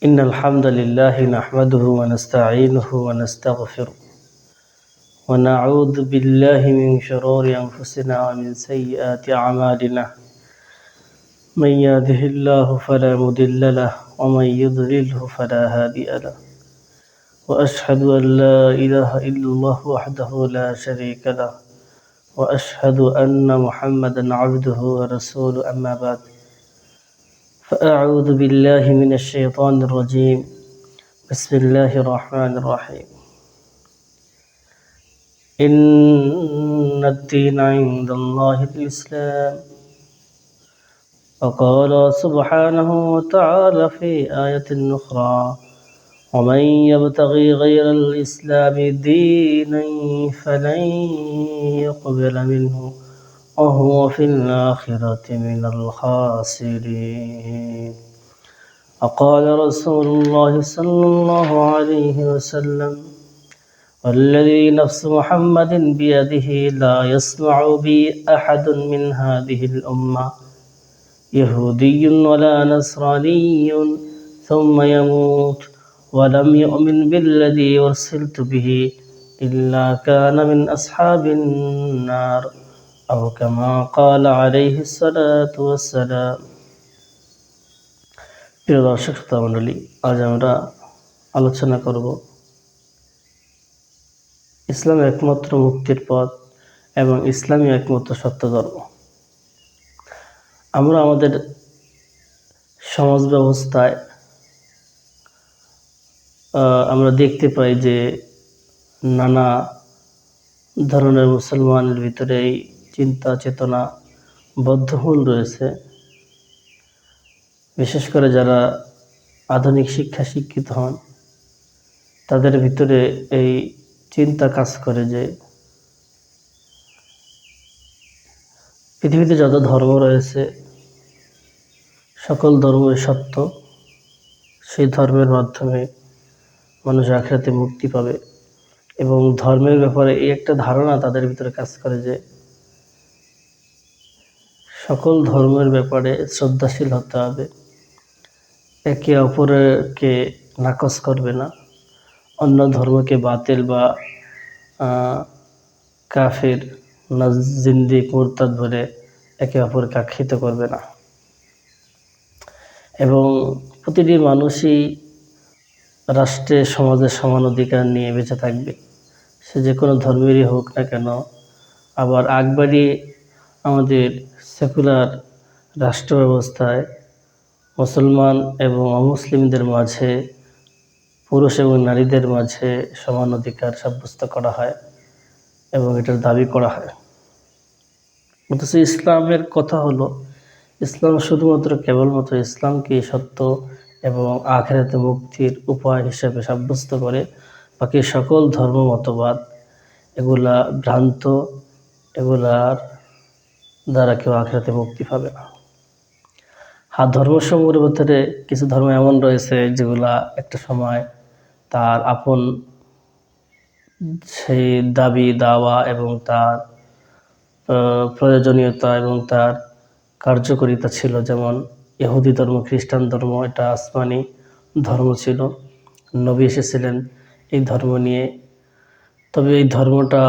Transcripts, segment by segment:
إن الحمد لله نحمده ونستعينه ونستغفره ونعوذ بالله من شرور أنفسنا ومن سيئات أعمالنا من يهده الله فلا مضل له ومن يضلله فلا هادي له وأشهد أن لا إله إلا الله وحده لا شريك له وأشهد أن محمدا عبده ورسوله أما بعد فأعوذ بالله من الشيطان الرجيم بسم الله الرحمن الرحيم إن الدين عند الله الإسلام وقال سبحانه وتعالى في آية أخرى ومن يبتغي غير الإسلام دينا فلن يقبل منه وهو في الآخرة من الخاسرين وقال رسول الله صلى الله عليه وسلم والذي نفس محمد بيده لا يسمع بي أحد من هذه الأمة يهودي ولا نصراني ثم يموت ولم يؤمن بالذي أرسلت به إلا كان من أصحاب النار أو كما قال عليه الصلاة والسلام প্রিয় দর্শক শ্রোতা মণ্ডলী, আজ আমরা আলোচনা করব ইসলাম একমাত্র মুক্তির পথ এবং ইসলামই একমাত্র সত্য ধর্ম। আমরা আমাদের সমাজ ব্যবস্থায় আমরা দেখতে পাই যে নানা ধরনের মুসলমানের ভিতরে এই চিন্তা চেতনা বদ্ধমূল রয়েছে। বিশেষ করে যারা আধুনিক শিক্ষা শিক্ষিত হন তাদের ভিতরে এই চিন্তা কাজ করে যে পৃথিবীতে যত ধর্ম রয়েছে সকল ধর্মই সত্য, সেই ধর্মের মাধ্যমে মানুষ আখিরাতে মুক্তি পাবে। এবং ধর্মের ব্যাপারে এই একটা ধারণা তাদের ভিতরে কাজ করে যে সকল ধর্মের ব্যাপারে শ্রদ্ধাশীল হতে হবে, একে অপরকে নাকচ করবে না, অন্য ধর্মকে বাতিল বা কাফির না জিন্দিক মুরতাদ বলে একে অপরকে আখ্যায়িত করবে না। এবং প্রতিটি মানুষই রাষ্ট্রে সমাজের সমান অধিকার নিয়ে বেঁচে থাকবে, সে যে কোনো ধর্মেরই হোক না কেন। আবার আকবরী আমাদের সেকুলার রাষ্ট্র ব্যবস্থায় মুসলমান এবং অমুসলিমদের মাঝে, পুরুষ এবং নারীদের মাঝে সমান অধিকার সাব্যস্ত করা হয় এবং এটার দাবি করা হয়। অথচ ইসলামের কথা হলো, ইসলাম শুধুমাত্র কেবলমাত্র ইসলামকে সত্য এবং আখিরাতে মুক্তির উপায় হিসেবে সাব্যস্ত করে। বাকি সকল ধর্ম মতবাদ এগুলা ভ্রান্ত, এগুলার দ্বারা কেউ আখিরাতে মুক্তি পাবে না। ধর্মসমূহের ভিতরে কিছু ধর্ম এমন রয়েছে যেগুলা একটা সময় তার আপন সেই দাবি দাওয়া এবং তার প্রয়োজনীয়তা এবং তার কার্যকারিতা ছিল। যেমন ইহুদি ধর্ম, খ্রিস্টান ধর্ম, এটা আসমানি ধর্ম ছিল, নবী এসেছিলেন এই ধর্ম নিয়ে। তবে এই ধর্মটা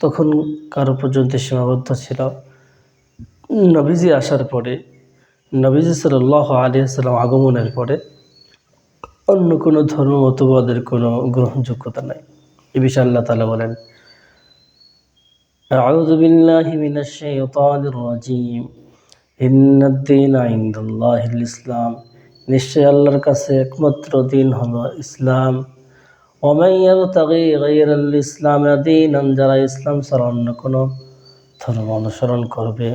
তখন কারো পর্যন্ত সীমাবদ্ধ ছিল। নবীজি আসার পরে, নবীজি সাল্লাল্লাহু আলাইহি ওয়াসাল্লাম আগমনের পরে অন্য কোনো ধর্ম মতবাদের কোনো গ্রহণযোগ্যতা নাই। এ বিষয়ে আল্লাহ তাআলা বলেন, আউযু বিল্লাহি মিনাশ শাইতানির রাজীম, ইন্নাদ দীনা ইনদাল্লাহিল ইসলাম, নিশ্চয় আল্লাহর কাছে একমাত্র দিন হলো ইসলাম। ওয়া মান ইয়াবতাগি গায়রাল ইসলাম দীনান, যারা ইসলাম ছাড়া অন্য কোনো ধর্ম অনুসরণ করবে,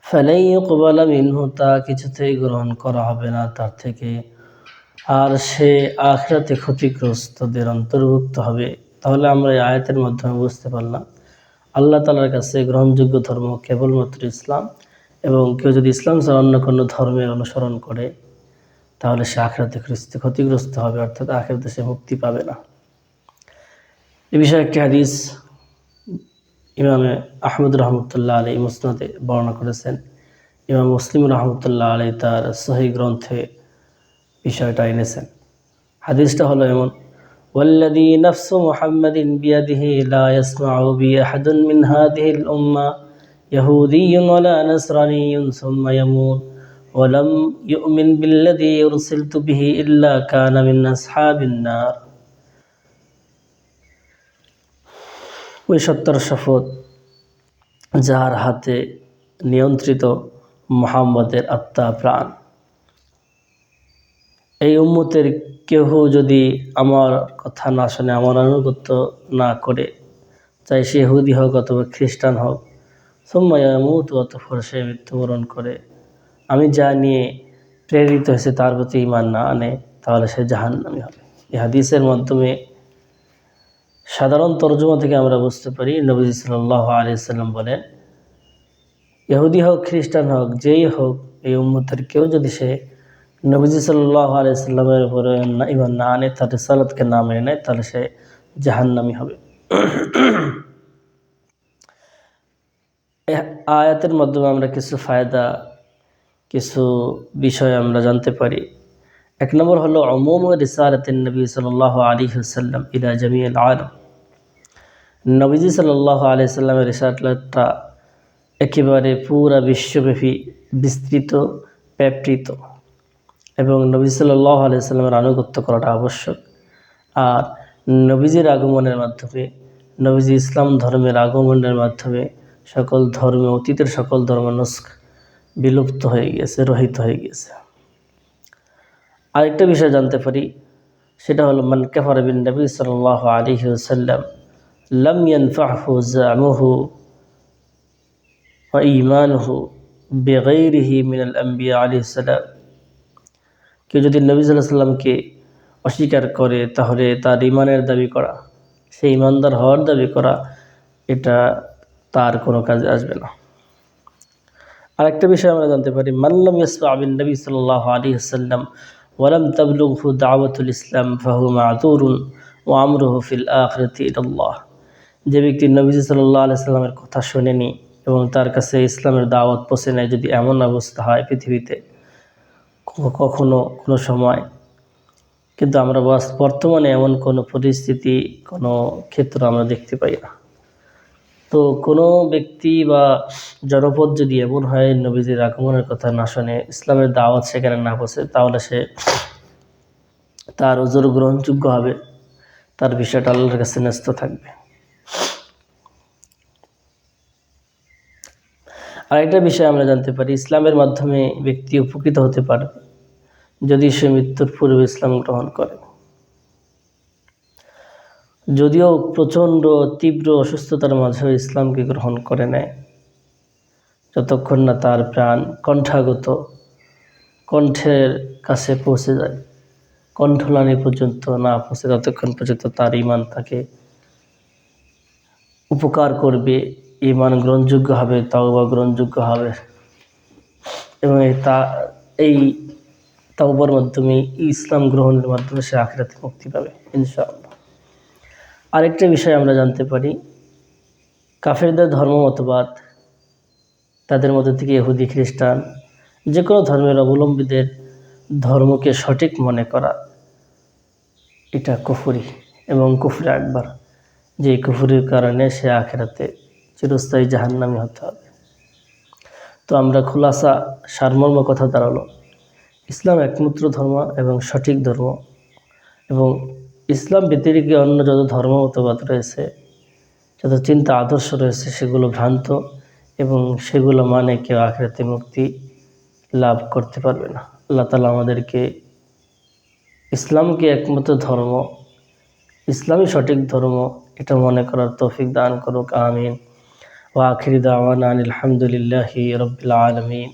ফালাই ইউকবালা মিনহু, তা কিছুতেই গ্রহণ করা হবে না তার থেকে, আর সে আখিরাতে ক্ষতিগ্রস্তদের অন্তর্ভুক্ত হবে। তাহলে আমরা এই আয়াতের মাধ্যমে বুঝতে পারলাম আল্লাহ তাআলার কাছে গ্রহণযোগ্য ধর্ম কেবলমাত্র ইসলাম, এবং কেউ যদি ইসলাম ছাড়া অন্য কোনো ধর্মের অনুসরণ করে তাহলে সে আখিরাতে ক্ষতিগ্রস্ত হবে, অর্থাৎ আখিরাতে সে মুক্তি পাবে না। এ বিষয়ে একটি হাদিস ইমামে আহমদ রহমতুল্লাহ আলাইহি মুসনাদে বর্ণনা করেছেন। ইমাম মুসলিম রহমতুল্লাহ আলাইহি তার সহিহ গ্রন্থে বিষয়টা এনেছেন। হাদিসটা হলো এমন, ওয়াল্লাযী নাফসু মুহাম্মাদিন বিয়াদিহি লা ইয়াসমাউ বি আহাদুন মিন হাযিহিল উম্মাহ ইয়াহুদিয়্যুন ওয়ালা নাসরানিয়্যুন সুম্মা ইয়ামুত ওয়া লাম ইউমিন বিল্লাযী উরসিলতু বিহি ইল্লা কানা মিন আসহাবিন নার। ওই সত্তর শপথ যার হাতে নিয়ন্ত্রিত মুহাম্মদের আত্মা প্রাণ, এই উম্মতের কেহ যদি আমার কথা না শুনে, আমার আনুগত্য না করে, চাই সে ইহুদি হোক অথবা খ্রিস্টান হোক, সুম্মা ইয়ামুত, অতঃপর সে মৃত্যুবরণ করে, আমি যা নিয়ে প্রেরিত হয়েছে তার প্রতি ঈমান না আনে, তাহলে সে জাহান্নামী হবে। এই হাদিসের মাধ্যমে সাধারণ তরজমা থেকে আমরা বুঝতে পারি, নবী সাল্লাল্লাহু আলাইহি ওয়াসাল্লাম বলেন, ইহুদি হোক খ্রিস্টান হোক যেই হোক, এই উম্মতের কেউ যদি সে নবীজি সাল্লাল্লাহু আলাইহি ওয়াসাল্লামের উপরে ঈমান না আনে, তার রিসালাতকে না মেনে নেয়, তাহলে সে জাহান্নামী হবে। এই আয়াতের মাধ্যমে আমরা কিছু ফায়দা, কিছু বিষয় আমরা জানতে পারি। এক নম্বর হলো উমুমু রিসালাতিন নবী সাল্লাল্লাহু আলাইহি ওয়াসাল্লাম ইলা জামিইল আলাম। নবীজি সাল্লাল্লাহু আলাইহি ওয়াসাল্লামের রিসালাতটা একেবারে পুরা বিশ্বব্যাপী বিস্তৃত, ব্যাপৃত, এবং নবী সাল্লাল্লাহু আলাইহি ওয়াসাল্লামের আনুগত্য করাটা আবশ্যক। আর নবীজির আগমনের মাধ্যমে, নবীজি ইসলাম ধর্মের আগমনের মাধ্যমে সকল ধর্মে, অতীতের সকল ধর্ম নস্খ, বিলুপ্ত হয়ে গেছে, রহিত হয়ে গেছে। আরেকটা বিষয় জানতে পারি, সেটা হলো মান কাফারা বিন নবী সাল্লাল্লাহু আলাইহি ওয়াসাল্লাম লাম ইয়ানফাহু জামুহু ওয়া ঈমানুহু বিগাইরিহি মিনাল আম্বিয়া আলাইহিস সালাম। কেউ যদি নবী সাল্লাল্লাহু আলাইহি ওয়াসাল্লামকে অস্বীকার করে, তাহলে তার ঈমানের দাবি করা, সেই ঈমানদার হওয়ার দাবি করা, এটা তার কোনো কাজে আসবে না। আরেকটা বিষয় আমরা জানতে পারি, মান লাম ইয়াসমা বিন নবী সাল্লাল্লাহু আলাইহি ওয়াসাল্লাম ওয়া লাম তাবলুগহু দাওয়াতুল ইসলাম ফাহুয়া মা'যুরুন ওয়া আমরুহু ফিল আখিরাতি ইলাল্লাহ। যে ব্যক্তি নবী সাল্লাল্লাহু আলাইহি ওয়াসাল্লামের কথা শোনেনি এবং তার কাছে ইসলামের দাওয়াত পৌঁছে নেয়, যদি এমন অবস্থা হয় পৃথিবীতে কখনো কোনো সময়, কিন্তু আমরা বর্তমানে এমন কোনো পরিস্থিতি, কোনো ক্ষেত্র আমরা দেখতে পাই না। তো কোনো ব্যক্তি বা জনপদ যদি এমন হয় নবীজির আগমনের কথা না শুনে, ইসলামের দাওয়াত সেখানে না পৌঁছে, তাহলে সে, তার ওজর গ্রহণযোগ্য হবে, তার বিষয়টা আল্লাহর কাছে ন্যস্ত থাকবে। আরেকটা বিষয় আমরা জানতে পারি, ইসলামের মাধ্যমে ব্যক্তি উপকৃত হতে পারবে যদি সে মৃত্যুর পূর্বে ইসলাম গ্রহণ করে। যদিও প্রচণ্ড তীব্র অসুস্থতার মাঝেও ইসলামকে গ্রহণ করে নেয়, যতক্ষণ না তার প্রাণ কণ্ঠের কাছে পৌঁছে যায়, কণ্ঠলানি পর্যন্ত না পৌঁছে, ততক্ষণ পর্যন্ত তার ঈমান তাকে উপকার করবে, ঈমান গ্রহণযোগ্য হবে, তাওবা গ্রহণযোগ্য হবে, এবং এই তাওবার মাধ্যমে, ইসলাম গ্রহণের মাধ্যমে সে আখিরাতে মুক্তি পাবে ইনশাআল্লাহ। আরেকটা বিষয় আমরা জানতে পারি, কাফেরদের ধর্ম মতবাদ, তাদের মধ্যে থেকে ইহুদি খ্রিস্টান যে কোনো ধর্মের অবলম্বীদের ধর্মকে সঠিক মনে করা, এটা কুফরি এবং কুফরি আকবার, যে কুফরির কারণে সে আখিরাতে চিরস্থায়ী জাহান্নামী হতে হবে। তো আমরা খুলাসা সারমর্ম কথা দাঁড়ালো, ইসলাম একমাত্র ধর্ম এবং সঠিক ধর্ম, এবং ইসলাম ব্যতিরিক্ত অন্য যত ধর্ম মতবাদ রয়েছে, যত চিন্তা আদর্শ রয়েছে, সেগুলো ভ্রান্ত, এবং সেগুলো মানে কেউ আখিরাতে মুক্তি লাভ করতে পারবে না। আল্লাহ তাআলা আমাদেরকে ইসলামকে একমাত্র ধর্ম, ইসলামই সঠিক ধর্ম, এটা মনে করার তৌফিক দান করুক। আমিন। ওয়া আখিরু দাওয়ানা আলহামদুলিল্লাহি রাব্বিল আলামিন।